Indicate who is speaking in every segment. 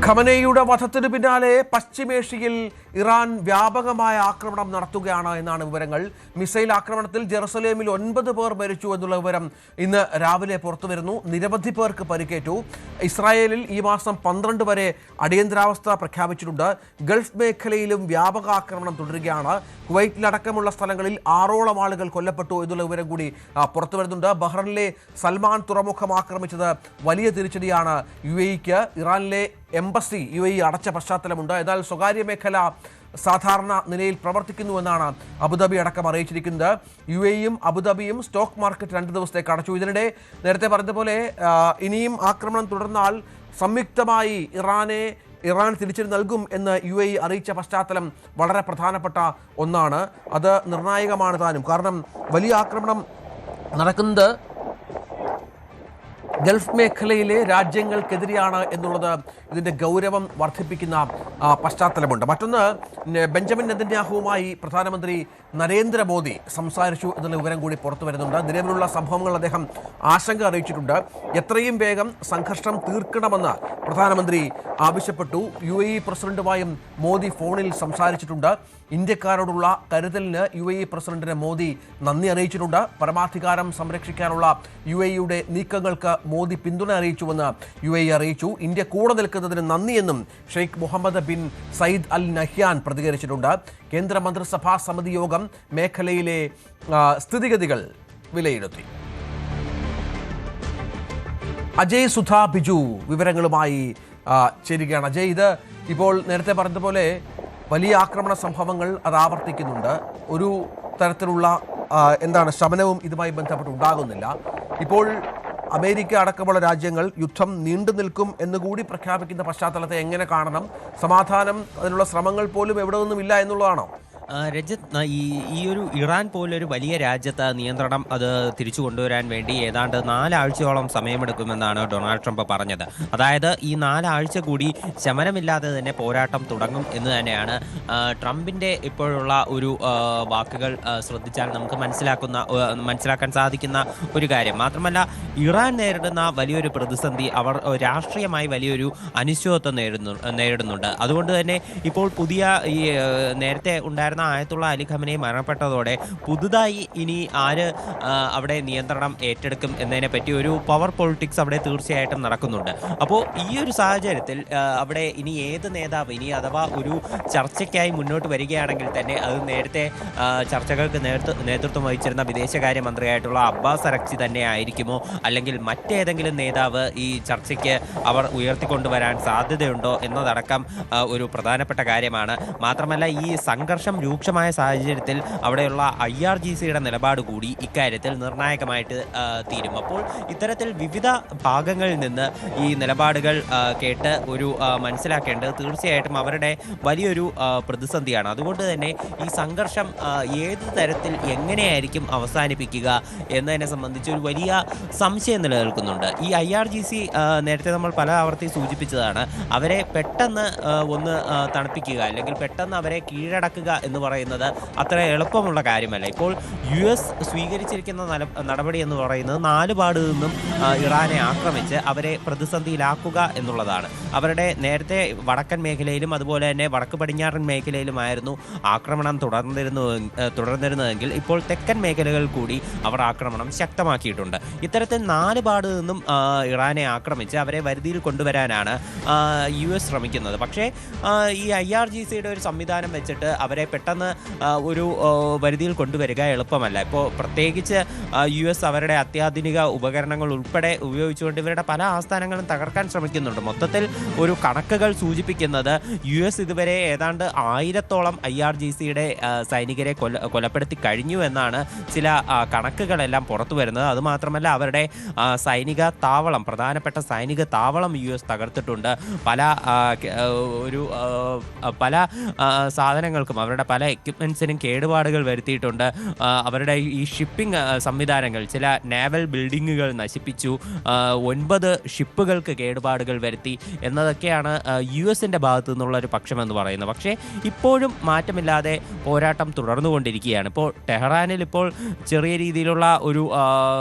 Speaker 1: ഖമനേയുടെ വധത്തിന് പിന്നാലെ പശ്ചിമേഷ്യയിൽ ഇറാൻ വ്യാപകമായ ആക്രമണം നടത്തുകയാണ് എന്നാണ് വിവരങ്ങൾ. മിസൈൽ ആക്രമണത്തിൽ ജെറുസലേമിൽ 9 പേർ മരിച്ചു എന്നുള്ള വിവരം ഇന്ന് രാവിലെ പുറത്തുവരുന്നു. നിരവധി പേർക്ക് പരിക്കേറ്റു. ഇസ്രായേലിൽ ഈ മാസം 12 വരെ അടിയന്തരാവസ്ഥ പ്രഖ്യാപിച്ചിട്ടുണ്ട്. ഗൾഫ് മേഖലയിലും വ്യാപക ആക്രമണം തുടരുകയാണ്. കുവൈറ്റിലടക്കമുള്ള സ്ഥലങ്ങളിൽ 6ഓളം ആളുകൾ കൊല്ലപ്പെട്ടു എന്നുള്ള വിവരം കൂടി പുറത്തു വരുന്നുണ്ട്. ബഹ്റൈനിലെ സൽമാൻ തുറമുഖം ആക്രമിച്ചത് വലിയ തിരിച്ചടിയാണ് UAE-ക്ക്. ഇറാനിലെ എംബസി UAE അടച്ച പശ്ചാത്തലമുണ്ട്. എന്നാൽ സ്വകാര്യ മേഖല സാധാരണ നിലയിൽ പ്രവർത്തിക്കുന്നുവെന്നാണ് അബുദാബി അടക്കം അറിയിച്ചിരിക്കുന്നത്. UAE-യും അബുദാബിയും സ്റ്റോക്ക് മാർക്കറ്റ് 2 ദിവസത്തേക്ക് അടച്ചു. ഇതിനിടെ നേരത്തെ പറഞ്ഞതുപോലെ ഇനിയും ആക്രമണം തുടർന്നാൽ സംയുക്തമായി ഇറാൻ തിരിച്ചടി നൽകും എന്ന് UAE അറിയിച്ച പശ്ചാത്തലം വളരെ പ്രധാനപ്പെട്ട ഒന്നാണ്. അത് നിർണായകമാണ് താനും. കാരണം വലിയ ആക്രമണം നടക്കുന്നത് ഗൾഫ് മേഖലയിലെ രാജ്യങ്ങൾക്കെതിരെയാണ് എന്നുള്ളത് ഇതിൻ്റെ ഗൗരവം വർദ്ധിപ്പിക്കുന്ന പശ്ചാത്തലമുണ്ട്. മറ്റൊന്ന്, ബെഞ്ചമിൻ നെതന്യാഹുവുമായി പ്രധാനമന്ത്രി നരേന്ദ്രമോദി സംസാരിച്ചു എന്നുള്ള വിവരം കൂടി പുറത്തു വരുന്നുണ്ട്. നിലവിലുള്ള സംഭവങ്ങൾ അദ്ദേഹം ആശങ്ക അറിയിച്ചിട്ടുണ്ട്. എത്രയും വേഗം സംഘർഷം തീർക്കണമെന്ന് പ്രധാനമന്ത്രി ആവശ്യപ്പെട്ടു. UAE പ്രസിഡന്റുമായും മോദി ഫോണിൽ സംസാരിച്ചിട്ടുണ്ട്. ഇന്ത്യക്കാരോടുള്ള കരുതലിന് UAE പ്രസിഡന്റിന് മോദി നന്ദി അറിയിച്ചിട്ടുണ്ട്. പരമാധികാരം സംരക്ഷിക്കാനുള്ള UAE-യുടെ നീക്കങ്ങൾക്ക് മോദി പിന്തുണ അറിയിച്ചുവെന്ന് UAE അറിയിച്ചു. ഇന്ത്യ കൂടെ നിൽക്കുന്നതിന് നന്ദിയെന്നും Sheikh Mohamed bin Zayed Al Nahyan പ്രതികരിച്ചിട്ടുണ്ട്. കേന്ദ്ര മന്ത്രിസഭാ സമിതി യോഗം മേഖലയിലെ സ്ഥിതിഗതികൾ വിലയിരുത്തി. അജയ് സുധാ ബിജു വിവരങ്ങളുമായി ചേരുകയാണ്. അജയ്, ഇത് ഇപ്പോൾ നേരത്തെ പറഞ്ഞതുപോലെ വലിയ ആക്രമണ സംഭവങ്ങൾ അത് ആവർത്തിക്കുന്നുണ്ട്. ഒരു തരത്തിലുള്ള ശമനവും ഇതുമായി ബന്ധപ്പെട്ട് ഉണ്ടാകുന്നില്ല. ഇപ്പോൾ അമേരിക്ക അടക്കമുള്ള രാജ്യങ്ങൾ യുദ്ധം നീണ്ടു നിൽക്കും എന്നുകൂടി പ്രഖ്യാപിക്കുന്ന പശ്ചാത്തലത്തെ എങ്ങനെ കാണണം? സമാധാനം, അതിനുള്ള ശ്രമങ്ങൾ പോലും എവിടെ നിന്നുമില്ല എന്നുള്ളതാണോ?
Speaker 2: രജത്ത്, ഈ ഒരു ഇറാൻ പോലൊരു വലിയ രാജ്യത്ത് നിയന്ത്രണം അത് തിരിച്ചു കൊണ്ടുവരാൻ വേണ്ടി ഏതാണ്ട് 4 ആഴ്ചയോളം സമയമെടുക്കുമെന്നാണ് ഡൊണാൾഡ് ട്രംപ് പറഞ്ഞത്. അതായത് ഈ 4 ആഴ്ച കൂടി ശമനമില്ലാതെ തന്നെ പോരാട്ടം തുടങ്ങും എന്ന് തന്നെയാണ് ട്രംപിൻ്റെ ഇപ്പോഴുള്ള ഒരു വാക്കുകൾ ശ്രദ്ധിച്ചാൽ നമുക്ക് മനസ്സിലാക്കാൻ സാധിക്കുന്ന ഒരു കാര്യം. മാത്രമല്ല, ഇറാൻ നേരിടുന്ന വലിയൊരു പ്രതിസന്ധി, അവർ രാഷ്ട്രീയമായി വലിയൊരു അനിശ്ചിതത്വം നേരിടുന്നുണ്ട്. അതുകൊണ്ട് തന്നെ ഇപ്പോൾ പുതിയ ഈ നേരത്തെ ഉണ്ടായിരുന്ന ആയത്തുള്ള അലി ഖമനൈ മരണപ്പെട്ടതോടെ പുതുതായി ഇനി ആര് അവിടെ നിയന്ത്രണം ഏറ്റെടുക്കും എന്നതിനെ പറ്റി ഒരു പവർ പൊളിറ്റിക്സ് അവിടെ തീർച്ചയായിട്ടും നടക്കുന്നുണ്ട്. അപ്പോൾ ഈ ഒരു സാഹചര്യത്തിൽ അവിടെ ഇനി ഏത് നേതാവ് ഇനി അഥവാ ഒരു ചർച്ചയ്ക്കായി മുന്നോട്ട് വരികയാണെങ്കിൽ തന്നെ അത് നേരത്തെ ചർച്ചകൾക്ക് നേതൃത്വം വഹിച്ചിരുന്ന വിദേശകാര്യമന്ത്രിയായിട്ടുള്ള അബ്ബാസ് അരക്ചി തന്നെ ആയിരിക്കുമോ, അല്ലെങ്കിൽ മറ്റേതെങ്കിലും നേതാവ് ഈ ചർച്ചയ്ക്ക് അവർ ഉയർത്തിക്കൊണ്ടുവരാൻ സാധ്യതയുണ്ടോ എന്നതടക്കം ഒരു പ്രധാനപ്പെട്ട കാര്യമാണ്. മാത്രമല്ല, ഈ സംഘർഷം രൂക്ഷമായ സാഹചര്യത്തിൽ അവിടെയുള്ള IRGCയുടെ നിലപാട് കൂടി ഇക്കാര്യത്തിൽ നിർണായകമായിട്ട് തീരും. അപ്പോൾ ഇത്തരത്തിൽ വിവിധ ഭാഗങ്ങളിൽ നിന്ന് ഈ നിലപാടുകൾ കേട്ട് ഒരു മനസ്സിലാക്കേണ്ടത് തീർച്ചയായിട്ടും അവരുടെ വലിയൊരു പ്രതിസന്ധിയാണ്. അതുകൊണ്ട് തന്നെ ഈ സംഘർഷം ഏത് തരത്തിൽ എങ്ങനെയായിരിക്കും അവസാനിപ്പിക്കുക എന്നതിനെ സംബന്ധിച്ച് ഒരു വലിയ സംശയം നിലനിൽക്കുന്നുണ്ട്. ഈ IRGC നേരത്തെ നമ്മൾ പല ആവർത്തി സൂചിപ്പിച്ചതാണ്. അവരെ പെട്ടെന്ന് ഒന്ന് തണുപ്പിക്കുക അല്ലെങ്കിൽ പെട്ടെന്ന് അവരെ കീഴടക്കുക എന്ന് പറയുന്നത് അത്ര എളുപ്പമുള്ള കാര്യമല്ല. ഇപ്പോൾ US സ്വീകരിച്ചിരിക്കുന്ന നടപടി എന്ന് പറയുന്നത് 4 ഭാഗത്തു നിന്നും ഇറാനെ ആക്രമിച്ച് അവരെ പ്രതിസന്ധിയിലാക്കുക എന്നുള്ളതാണ്. അവരുടെ നേരത്തെ വടക്കൻ മേഖലയിലും അതുപോലെ തന്നെ വടക്ക് പടിഞ്ഞാറൻ മേഖലയിലുമായിരുന്നു ആക്രമണം തുടർന്നിരുന്നതെങ്കിൽ ഇപ്പോൾ തെക്കൻ മേഖലകളിൽ കൂടി അവർ ആക്രമണം ശക്തമാക്കിയിട്ടുണ്ട്. ഇത്തരത്തിൽ 4 ഭാഗത്തു നിന്നും ഇറാനെ ആക്രമിച്ച് അവരെ വരുതിയിൽ കൊണ്ടുവരാനാണ് US ശ്രമിക്കുന്നത്. പക്ഷേ ഈ IRGCയുടെ ഒരു സംവിധാനം വെച്ചിട്ട് അവരെ പെട്ടെന്ന് ഒരു വരുതിയിൽ കൊണ്ടുവരിക എളുപ്പമല്ല. ഇപ്പോൾ പ്രത്യേകിച്ച് US അവരുടെ അത്യാധുനിക ഉപകരണങ്ങൾ ഉൾപ്പെടെ ഉപയോഗിച്ചുകൊണ്ട് ഇവരുടെ പല ആസ്ഥാനങ്ങളും തകർക്കാൻ ശ്രമിക്കുന്നുണ്ട്. മൊത്തത്തിൽ ഒരു കണക്കുകൾ സൂചിപ്പിക്കുന്നത് US ഇതുവരെ ഏതാണ്ട് 1000-ഓളം IRGCയുടെ സൈനികരെ കൊലപ്പെടുത്തി കഴിഞ്ഞു എന്നാണ് ചില കണക്കുകളെല്ലാം പുറത്തു വരുന്നത്. അതുമാത്രമല്ല, അവരുടെ പ്രധാനപ്പെട്ട സൈനിക താവളം US തകർത്തിട്ടുണ്ട്. പല സാധനങ്ങൾക്കും അവരുടെ പല പല എക്യുപ്മെൻസിനും കേടുപാടുകൾ വരുത്തിയിട്ടുണ്ട്. അവരുടെ ഈ ഷിപ്പിംഗ് സംവിധാനങ്ങൾ, ചില നാവൽ ബിൽഡിങ്ങുകൾ നശിപ്പിച്ചു, 9 ഷിപ്പുകൾക്ക് കേടുപാടുകൾ വരുത്തി എന്നതൊക്കെയാണ് US-ൻ്റെ ഭാഗത്തു നിന്നുള്ള ഒരു പക്ഷമെന്ന് പറയുന്നത്. പക്ഷേ ഇപ്പോഴും മാറ്റമില്ലാതെ പോരാട്ടം തുടർന്നുകൊണ്ടിരിക്കുകയാണ്. ഇപ്പോൾ ടെഹ്റാനിൽ ഇപ്പോൾ ചെറിയ രീതിയിലുള്ള ഒരു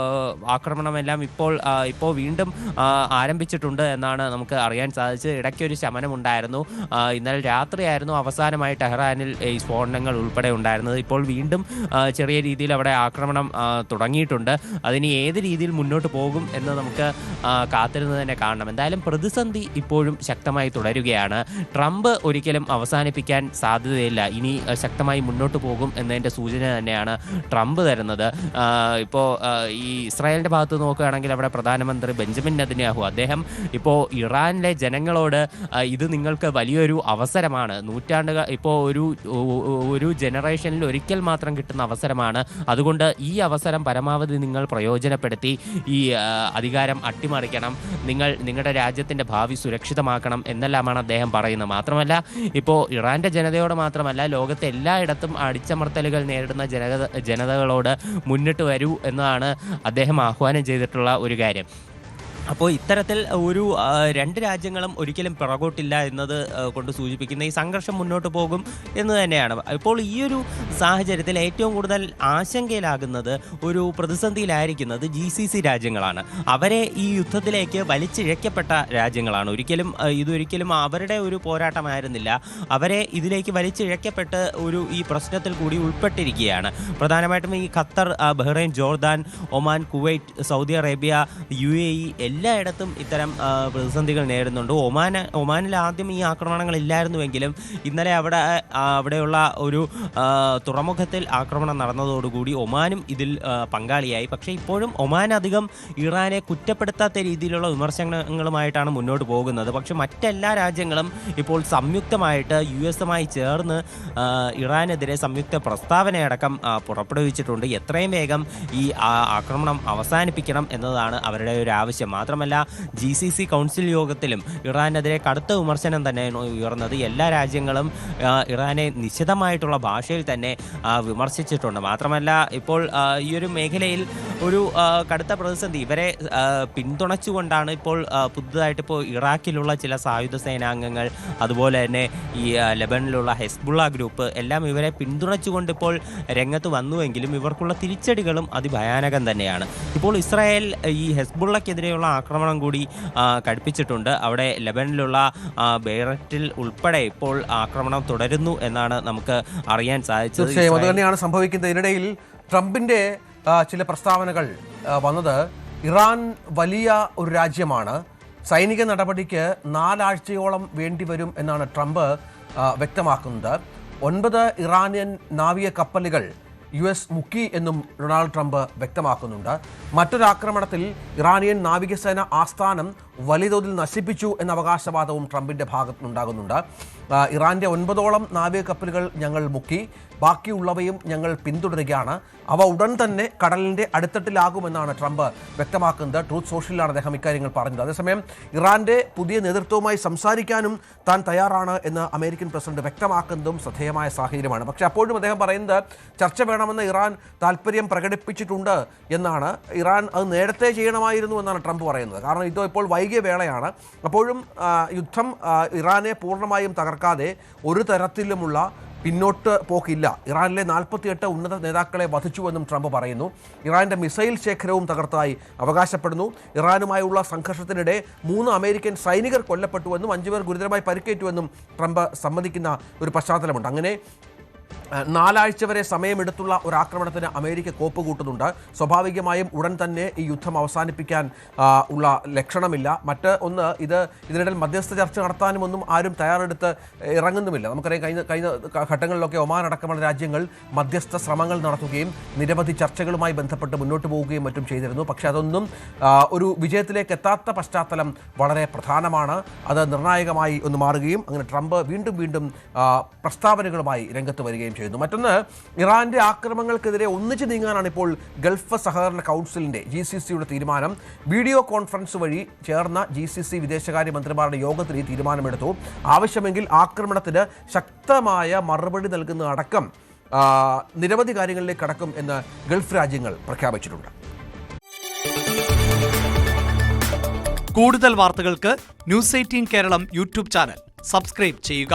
Speaker 2: ആക്രമണമെല്ലാം ഇപ്പോൾ വീണ്ടും ആരംഭിച്ചിട്ടുണ്ട് എന്നാണ് നമുക്ക് അറിയാൻ സാധിച്ചത്. ഇടയ്ക്കൊരു ശമനമുണ്ടായിരുന്നു. ഇന്നലെ രാത്രിയായിരുന്നു അവസാനമായി ടെഹ്റാനിൽ ഈ സ്ഫോടനങ്ങൾ ഉൾപ്പെടെ ഉണ്ടായിരുന്നത്. ഇപ്പോൾ വീണ്ടും ചെറിയ രീതിയിൽ അവിടെ ആക്രമണം തുടങ്ങിയിട്ടുണ്ട്. അതിന് ഏത് രീതിയിൽ മുന്നോട്ട് പോകും എന്ന് നമുക്ക് കാത്തിരുന്ന് തന്നെ കാണണം. എന്തായാലും പ്രതിസന്ധി ഇപ്പോഴും ശക്തമായി തുടരുകയാണ്. ട്രംപ് ഒരിക്കലും അവസാനിപ്പിക്കാൻ സാധ്യതയില്ല. ഇനി ശക്തമായി മുന്നോട്ട് പോകും എന്നതിൻ്റെ സൂചന തന്നെയാണ് ട്രംപ് തരുന്നത്. ഇപ്പോൾ ഈ ഇസ്രായേലിൻ്റെ ഭാഗത്ത് നോക്കുകയാണെങ്കിൽ അവിടെ പ്രധാനമന്ത്രി ബെഞ്ചമിൻ നെതന്യാഹു അദ്ദേഹം ഇപ്പോൾ ഇറാനിലെ ജനങ്ങളോട് ഇത് നിങ്ങൾക്ക് വലിയൊരു അവസരമാണ്, നൂറ്റാണ്ടുകൾ ഇപ്പോൾ ഒരു ജനറേഷനിൽ ഒരിക്കൽ മാത്രം കിട്ടുന്ന അവസരമാണ്, അതുകൊണ്ട് ഈ അവസരം പരമാവധി നിങ്ങൾ പ്രയോജനപ്പെടുത്തി ഈ അധികാരം അട്ടിമറിക്കണം, നിങ്ങളുടെ രാജ്യത്തിൻ്റെ ഭാവി സുരക്ഷിതമാക്കണം എന്നെല്ലാമാണ് അദ്ദേഹം പറയുന്നത്. മാത്രമല്ല ഇപ്പോൾ ഇറാൻ്റെ ജനതയോട് മാത്രമല്ല, ലോകത്തെ എല്ലായിടത്തും അടിച്ചമർത്തലുകൾ നേരിടുന്ന ജനതകളോട് മുന്നിട്ട് വരൂ എന്നതാണ് അദ്ദേഹം ആഹ്വാനം ചെയ്തിട്ടുള്ള ഒരു കാര്യം. അപ്പോൾ ഇത്തരത്തിൽ ഒരു 2 രാജ്യങ്ങളും ഒരിക്കലും പിറകോട്ടില്ല എന്നത് കൊണ്ട് സൂചിപ്പിക്കുന്ന ഈ സംഘർഷം മുന്നോട്ട് പോകും എന്ന് തന്നെയാണ്. ഇപ്പോൾ ഈ ഒരു സാഹചര്യത്തിൽ ഏറ്റവും കൂടുതൽ ആശങ്കയിലാകുന്നത്, ഒരു പ്രതിസന്ധിയിലായിരിക്കുന്നത് GCC രാജ്യങ്ങളാണ്. അവരെ ഈ യുദ്ധത്തിലേക്ക് വലിച്ചിഴക്കപ്പെട്ട രാജ്യങ്ങളാണ്. ഇതൊരിക്കലും അവരുടെ ഒരു പോരാട്ടമായിരുന്നില്ല. അവരെ ഇതിലേക്ക് വലിച്ചിഴക്കപ്പെട്ട് ഈ പ്രശ്നത്തിൽ കൂടി ഉൾപ്പെട്ടിരിക്കുകയാണ്. പ്രധാനമായിട്ടും ഈ Qatar, Bahrain, Jordan, Oman, Kuwait, Saudi Arabia, UAE എല്ലായിടത്തും ഇത്തരം പ്രതിസന്ധികൾ നേരിടുന്നുണ്ട്. ഒമാനിൽ ആദ്യം ഈ ആക്രമണങ്ങൾ ഇല്ലായിരുന്നുവെങ്കിലും ഇന്നലെ അവിടെയുള്ള ഒരു തുറമുഖത്തിൽ ആക്രമണം നടന്നതോടുകൂടി ഒമാനും ഇതിൽ പങ്കാളിയായി. പക്ഷേ ഇപ്പോഴും ഒമാൻ അധികം ഇറാനെ കുറ്റപ്പെടുത്താത്ത രീതിയിലുള്ള വിമർശനങ്ങളുമായിട്ടാണ് മുന്നോട്ട് പോകുന്നത്. പക്ഷെ മറ്റെല്ലാ രാജ്യങ്ങളും ഇപ്പോൾ സംയുക്തമായിട്ട് US-മായി ചേർന്ന് ഇറാനെതിരെ സംയുക്ത പ്രസ്താവനയടക്കം പുറപ്പെടുവിച്ചിട്ടുണ്ട്. എത്രയും വേഗം ഈ ആക്രമണം അവസാനിപ്പിക്കണം എന്നതാണ് അവരുടെ ഒരു ആവശ്യം. മാത്രമല്ല GCC കൗൺസിൽ യോഗത്തിലും ഇറാനെതിരെ കടുത്ത വിമർശനം തന്നെയാണ് ഉയർന്നത്. എല്ലാ രാജ്യങ്ങളും ഇറാനെ നിശിതമായിട്ടുള്ള ഭാഷയിൽ തന്നെ വിമർശിച്ചിട്ടുണ്ട്. മാത്രമല്ല ഇപ്പോൾ ഈ ഒരു മേഖലയിൽ ഒരു കടുത്ത പ്രതിസന്ധി ഇവരെ പിന്തുണച്ചുകൊണ്ടാണ് ഇപ്പോൾ പുതുതായിട്ട് ഇറാഖിലുള്ള ചില സായുധ സേനാംഗങ്ങൾ, അതുപോലെ തന്നെ ഈ ലെബനിലുള്ള ഹെസ്ബുള്ള ഗ്രൂപ്പ് എല്ലാം ഇവരെ പിന്തുണച്ചുകൊണ്ട് ഇപ്പോൾ രംഗത്ത് വന്നുവെങ്കിലും ഇവർക്കുള്ള തിരിച്ചടികളും അതിഭയാനകം തന്നെയാണ്. ഇപ്പോൾ ഇസ്രായേൽ ഈ ഹെസ്ബുള്ളക്കെതിരെയുള്ള ആക്രമണം കൂടി കടുപ്പിച്ചിട്ടുണ്ട്. അവിടെ ലെബനിലുള്ള ബെയ്റൂട്ടിൽ ഉൾപ്പെടെ ഇപ്പോൾ ആക്രമണം തുടരുന്നു എന്നാണ് നമുക്ക് അറിയാൻ സാധിച്ചത്.
Speaker 1: തീർച്ചയായും അത് തന്നെയാണ് സംഭവിക്കുന്നത്. ഇതിനിടയിൽ ട്രംപിന്റെ ചില പ്രസ്താവനകൾ വന്നത്, ഇറാൻ വലിയ ഒരു രാജ്യമാണ്, സൈനിക നടപടിക്ക് 4 ആഴ്ചയോളം വേണ്ടിവരും എന്നാണ് ട്രംപ് വ്യക്തമാക്കുന്നത്. 9 ഇറാനിയൻ നാവിക കപ്പലുകൾ US മുക്കി എന്നും ഡൊണാൾഡ് ട്രംപ് വ്യക്തമാക്കുന്നുണ്ട്. മറ്റൊരാക്രമണത്തിൽ ഇറാനിയൻ നാവികസേന ആസ്ഥാനം വലിയ തോതിൽ നശിപ്പിച്ചു എന്ന അവകാശവാദവും ട്രംപിൻ്റെ ഭാഗത്തുനിന്നുണ്ടാകുന്നുണ്ട്. ഇറാൻ്റെ 9ഓളം നാവിക കപ്പലുകൾ ഞങ്ങൾ മുക്കി, ബാക്കിയുള്ളവയും ഞങ്ങൾ പിന്തുടരുകയാണ്, അവ ഉടൻ തന്നെ കടലിൻ്റെ അടിത്തട്ടിലാകുമെന്നാണ് ട്രംപ് വ്യക്തമാക്കുന്നത്. ട്രൂത്ത് സോഷ്യലിലാണ് അദ്ദേഹം ഇക്കാര്യങ്ങൾ പറഞ്ഞത്. അതേസമയം ഇറാൻ്റെ പുതിയ നേതൃത്വവുമായി സംസാരിക്കാനും താൻ തയ്യാറാണ് എന്ന് അമേരിക്കൻ പ്രസിഡന്റ് വ്യക്തമാക്കുന്നതും ശ്രദ്ധേയമായ സാഹചര്യമാണ്. പക്ഷേ അപ്പോഴും അദ്ദേഹം പറയുന്നത് ചർച്ച വേണമെന്ന് ഇറാൻ താല്പര്യം പ്രകടിപ്പിച്ചിട്ടുണ്ട് എന്നാണ്. ഇറാൻ അത് നേരത്തെ ചെയ്യണമായിരുന്നു എന്നാണ് ട്രംപ് പറയുന്നത്. കാരണം ഇത് ഇപ്പോൾ വൈകിയ വേളയാണ്. അപ്പോഴും യുദ്ധം ഇറാനെ പൂർണ്ണമായും തകർക്കാതെ ഒരു തരത്തിലുമുള്ള പിന്നോട്ട് പോക്കില്ല. ഇറാനിലെ 48 ഉന്നത നേതാക്കളെ വധിച്ചുവെന്നും ട്രംപ് പറയുന്നു. ഇറാന്റെ മിസൈൽ ശേഖരവും തകർത്തതായി അവകാശപ്പെടുന്നു. ഇറാനുമായുള്ള സംഘർഷത്തിനിടെ 3 അമേരിക്കൻ സൈനികർ കൊല്ലപ്പെട്ടുവെന്നും 5 പേർ ഗുരുതരമായി പരിക്കേറ്റുവെന്നും ട്രംപ് സമ്മതിക്കുന്ന ഒരു പശ്ചാത്തലമുണ്ട്. അങ്ങനെ 4 ആഴ്ച വരെ സമയമെടുത്തുള്ള ഒരു ആക്രമണത്തിന് അമേരിക്ക കോപ്പ് കൂട്ടുന്നുണ്ട്. സ്വാഭാവികമായും ഉടൻ തന്നെ ഈ യുദ്ധം അവസാനിപ്പിക്കാൻ ഉള്ള ലക്ഷണമില്ല. ഇതിനിടയിൽ മധ്യസ്ഥ ചർച്ച നടത്താനും ഒന്നും ആരും തയ്യാറെടുത്ത് ഇറങ്ങുന്നുമില്ല. നമുക്കറിയാം കഴിഞ്ഞ ഘട്ടങ്ങളിലൊക്കെ ഒമാൻ അടക്കമുള്ള രാജ്യങ്ങൾ മധ്യസ്ഥ ശ്രമങ്ങൾ നടത്തുകയും നിരവധി ചർച്ചകളുമായി ബന്ധപ്പെട്ട് മുന്നോട്ട് പോവുകയും മറ്റും ചെയ്തിരുന്നു. പക്ഷേ അതൊന്നും ഒരു വിജയത്തിലേക്ക് എത്താത്ത പശ്ചാത്തലം വളരെ പ്രധാനമാണ്. അത് നിർണായകമായി ഒന്ന് മാറുകയും അങ്ങനെ ട്രംപ് വീണ്ടും പ്രസ്താവനകളുമായി രംഗത്ത് വരികയും വരികയും ചെയ്യുന്നു. മറ്റൊന്ന്, ഇറാന്റെ ആക്രമണങ്ങൾക്കെതിരെ ഒന്നിച്ചു നീങ്ങാനാണ് ഇപ്പോൾ ഗൾഫ് സഹകരണ കൗൺസിലിന്റെ GCCയുടെ തീരുമാനം. വീഡിയോ കോൺഫറൻസ് വഴി ചേർന്ന GCC വിദേശകാര്യ മന്ത്രിമാരുടെ യോഗത്തിൽ ഈ തീരുമാനമെടുത്തു. ആവശ്യമെങ്കിൽ ആക്രമണത്തിന് ശക്തമായ മറുപടി നൽകുന്ന അടക്കം നിരവധി കാര്യങ്ങളിലേക്ക് കടക്കും എന്ന് ഗൾഫ് രാജ്യങ്ങൾ പ്രഖ്യാപിച്ചിട്ടുണ്ട്.
Speaker 3: കൂടുതൽ വാർത്തകൾക്ക് News 18 Keralam YouTube channel subscribe ചെയ്യുക.